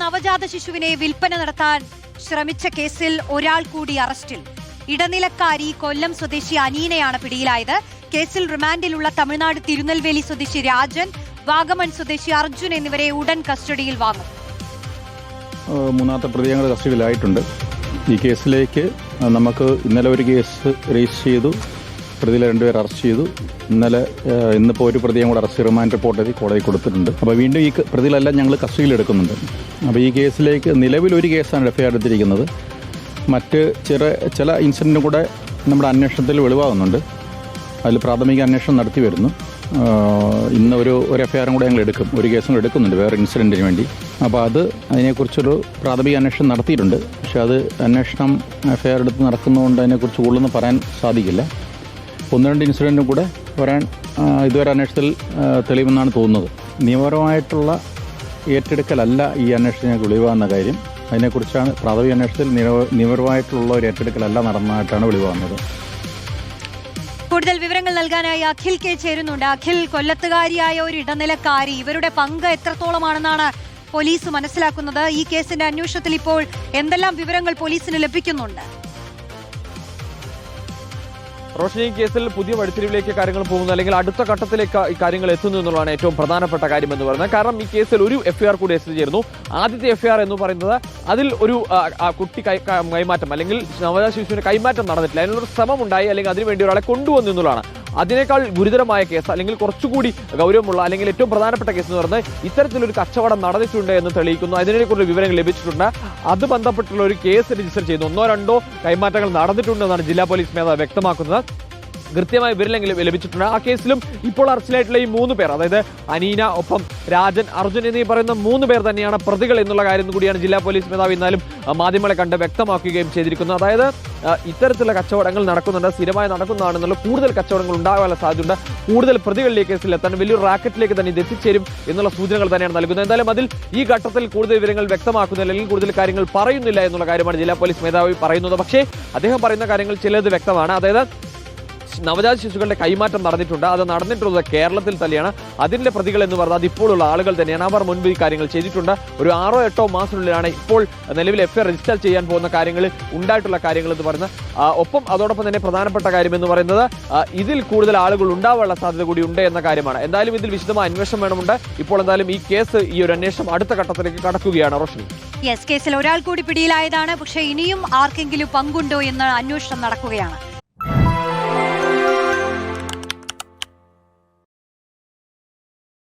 നവജാത ശിശുവിനെ വിൽപ്പന നടത്താൻ ശ്രമിച്ച കേസിൽ ഒരാൾ കൂടി അറസ്റ്റിൽ. ഇടനിലക്കാരി കൊല്ലം സ്വദേശി അനീനയാണ് പിടിയിലായത്. കേസിൽ റിമാൻഡിലുള്ള തമിഴ്നാട് തിരുനെൽവേലി സ്വദേശി രാജൻ, വാഗമൺ സ്വദേശി അർജുൻ എന്നിവരെ ഉടൻ കസ്റ്റഡിയിൽ വാങ്ങും. മൂന്നാമത്തെ പ്രതികൾ കസ്റ്റഡിയിലായിട്ടുണ്ട്. ഈ കേസിലേക്ക് നമുക്ക് ഇന്നലെ ഒരു കേസ് രജിസ്റ്റർ ചെയ്തു, പ്രതികളെ 2 പേർ അറസ്റ്റ് ചെയ്തു. ഇന്നിപ്പോൾ ഒരു പ്രതിയും കൂടെ അറസ്റ്റ് റിമാൻഡ് റിപ്പോർട്ട് എഴുതി കോടതി കൊടുത്തിട്ടുണ്ട്. അപ്പോൾ വീണ്ടും ഈ പ്രതികളെല്ലാം ഞങ്ങൾ കസ്റ്റഡിയിൽ എടുക്കുന്നുണ്ട്. അപ്പോൾ ഈ കേസിലേക്ക് നിലവിൽ ഒരു കേസാണ് എഫ്ഐആർ എടുത്തിരിക്കുന്നത്. മറ്റ് ചില ഇൻസിഡൻറ്റും കൂടെ നമ്മുടെ അന്വേഷണത്തിൽ വെളിവാകുന്നുണ്ട്. അതിൽ പ്രാഥമിക അന്വേഷണം നടത്തി വരുന്നു. ഇന്ന് ഒരു എഫ്ഐആറും കൂടെ ഞങ്ങൾ എടുക്കും, ഒരു കേസും കൂടെ എടുക്കുന്നുണ്ട് വേറെ ഇൻസിഡൻറ്റിന് വേണ്ടി. അപ്പോൾ അതിനെക്കുറിച്ചൊരു പ്രാഥമിക അന്വേഷണം നടത്തിയിട്ടുണ്ട്. പക്ഷേ അത് അന്വേഷണം എഫ്ഐആർ എടുത്ത് നടക്കുന്നതുകൊണ്ട് അതിനെക്കുറിച്ച് കൂടുതലൊന്നും പറയാൻ സാധിക്കില്ല. 1-2 ഇൻസിഡൻറ്റും കൂടെ വരാൻ ഇതുവരെ അന്വേഷണത്തിൽ തെളിവെന്നാണ് തോന്നുന്നത്. നിയമപരമായിട്ടുള്ള ഏറ്റെടുക്കലല്ല ഈ അന്വേഷണം ഞങ്ങൾക്ക് വെളിവാകുന്ന കാര്യം. അതിനെക്കുറിച്ചാണ് പ്രാഥമിക അന്വേഷണത്തിൽ നിയമപരമായിട്ടുള്ള ഒരു ഏറ്റെടുക്കലല്ല നടന്നതായിട്ടാണ് വെളിവാകുന്നത്. കൂടുതൽ വിവരങ്ങൾ നൽകാനായി അഖിൽ കെ ചേരുന്നുണ്ട്. അഖിൽ, കൊല്ലത്തുകാരിയായ ഒരു ഇടനിലക്കാരി, ഇവരുടെ പങ്ക് എത്രത്തോളമാണെന്നാണ് പോലീസ് മനസ്സിലാക്കുന്നത്? ഈ കേസിന്റെ അന്വേഷണത്തിൽ ഇപ്പോൾ എന്തെല്ലാം വിവരങ്ങൾ പോലീസിന് ലഭിക്കുന്നുണ്ട്? റോഷനി, കേസിൽ പുതിയ വഴിത്തിരിവിലേക്ക് കാര്യങ്ങൾ പോകുന്നു, അല്ലെങ്കിൽ അടുത്ത ഘട്ടത്തിലേക്ക് ഈ കാര്യങ്ങൾ എത്തുന്നു എന്നുള്ളതാണ് ഏറ്റവും പ്രധാനപ്പെട്ട കാര്യം എന്ന് പറയുന്നത്. കാരണം ഈ കേസിൽ ഒരു എഫ്ഐആർ കൂടി രജിസ്റ്റർ ചെയ്തിരുന്നു. ആദ്യത്തെ എഫ്ഐആർ എന്ന് പറയുന്നത് അതിൽ ഒരു കുട്ടി കൈമാറ്റം അല്ലെങ്കിൽ നവജാത ശിശുവിന് കൈമാറ്റം നടന്നിട്ടില്ല, അതിനൊരു ശ്രമം ഉണ്ടായി, അല്ലെങ്കിൽ അതിനുവേണ്ടി ഒരാളെ കൊണ്ടുവന്നു എന്നുള്ളതാണ്. അതിനേക്കാൾ ഗുരുതരമായ കേസ്, അല്ലെങ്കിൽ കുറച്ചുകൂടി ഗൗരവമുള്ള, അല്ലെങ്കിൽ ഏറ്റവും പ്രധാനപ്പെട്ട കേസ് എന്ന് പറയുന്നത് ഇത്തരത്തിലൊരു കച്ചവടം നടന്നിട്ടുണ്ട് എന്ന് തെളിയിക്കുന്നു. അതിനെക്കുറിച്ച് വിവരങ്ങൾ ലഭിച്ചിട്ടുണ്ട്. അത് ബന്ധപ്പെട്ടുള്ള ഒരു കേസ് രജിസ്റ്റർ ചെയ്യുന്നു. 1-2 കൈമാറ്റങ്ങൾ നടന്നിട്ടുണ്ടെന്നാണ് ജില്ലാ പോലീസ് മേധാവി വ്യക്തമാക്കുന്നത്. കൃത്യമായ വിവരങ്ങൾ ലഭിച്ചിട്ടുണ്ട്. ആ കേസിലും ഇപ്പോൾ അറസ്റ്റിലായിട്ടുള്ള ഈ 3 പേർ, അതായത് അനീന, ഒപ്പം രാജൻ, അർജുൻ എന്നീ പറയുന്ന 3 പേർ തന്നെയാണ് പ്രതികൾ എന്നുള്ള കാര്യം കൂടിയാണ് ജില്ലാ പോലീസ് മേധാവി എന്നാലും മാധ്യമങ്ങളെ കണ്ട് വ്യക്തമാക്കുകയും ചെയ്തിരിക്കുന്നത്. അതായത് ഇത്തരത്തിലുള്ള കച്ചവടങ്ങൾ നടക്കുന്നുണ്ട്, സ്ഥിരമായി നടക്കുന്നതാണെന്നുള്ള കൂടുതൽ കച്ചവടങ്ങൾ ഉണ്ടാകാനുള്ള സാധ്യതയുണ്ട്. കൂടുതൽ പ്രതികളിലേക്ക് കേസിൽ എത്താൻ വലിയൊരു റാക്കറ്റിലേക്ക് തന്നെ ഇത് എത്തിച്ചേരും എന്നുള്ള സൂചനകൾ തന്നെയാണ് നൽകുന്നത്. എന്തായാലും അതിൽ ഈ ഘട്ടത്തിൽ കൂടുതൽ വിവരങ്ങൾ വ്യക്തമാക്കുന്നില്ല, അല്ലെങ്കിൽ കൂടുതൽ കാര്യങ്ങൾ പറയുന്നില്ല എന്നുള്ള കാര്യമാണ് ജില്ലാ പോലീസ് മേധാവി പറയുന്നത്. പക്ഷേ അദ്ദേഹം പറയുന്ന കാര്യങ്ങൾ ചിലത് വ്യക്തമാണ്. അതായത് നവജാത ശിശുക്കളുടെ കൈമാറ്റം നടന്നിട്ടുണ്ട്, അത് നടന്നിട്ടുള്ളത് കേരളത്തിൽ തന്നെയാണ്. അതിന്റെ പ്രതികൾ എന്ന് പറഞ്ഞാൽ അതിപ്പോഴുള്ള ആളുകൾ തന്നെയാണ്. അവർ മുൻപ് ഈ കാര്യങ്ങൾ ചെയ്തിട്ടുണ്ട്. ഒരു 6-8 മാസത്തിനുള്ളിലാണ് ഇപ്പോൾ നിലവിൽ എഫ്ഐആർ രജിസ്റ്റർ ചെയ്യാൻ പോകുന്ന കാര്യങ്ങൾ ഉണ്ടായിട്ടുള്ള കാര്യങ്ങൾ എന്ന് പറയുന്നത്. ഒപ്പം അതോടൊപ്പം തന്നെ പ്രധാനപ്പെട്ട കാര്യം എന്ന് പറയുന്നത് ഇതിൽ കൂടുതൽ ആളുകൾ ഉണ്ടാവാനുള്ള സാധ്യത കൂടി ഉണ്ട് എന്ന കാര്യമാണ്. എന്തായാലും ഇതിൽ വിശദമായ അന്വേഷണം വേണമുണ്ട്. ഇപ്പോൾ എന്തായാലും ഈ കേസ്, ഈ ഒരു അന്വേഷണം അടുത്ത ഘട്ടത്തിലേക്ക് കടക്കുകയാണ്. റോഷനി, കേസിൽ ഒരാൾ കൂടി പിടിയിലായതാണ്. പക്ഷേ ഇനിയും ആർക്കെങ്കിലും പങ്കുണ്ടോ എന്ന് അന്വേഷണം നടക്കുകയാണ്.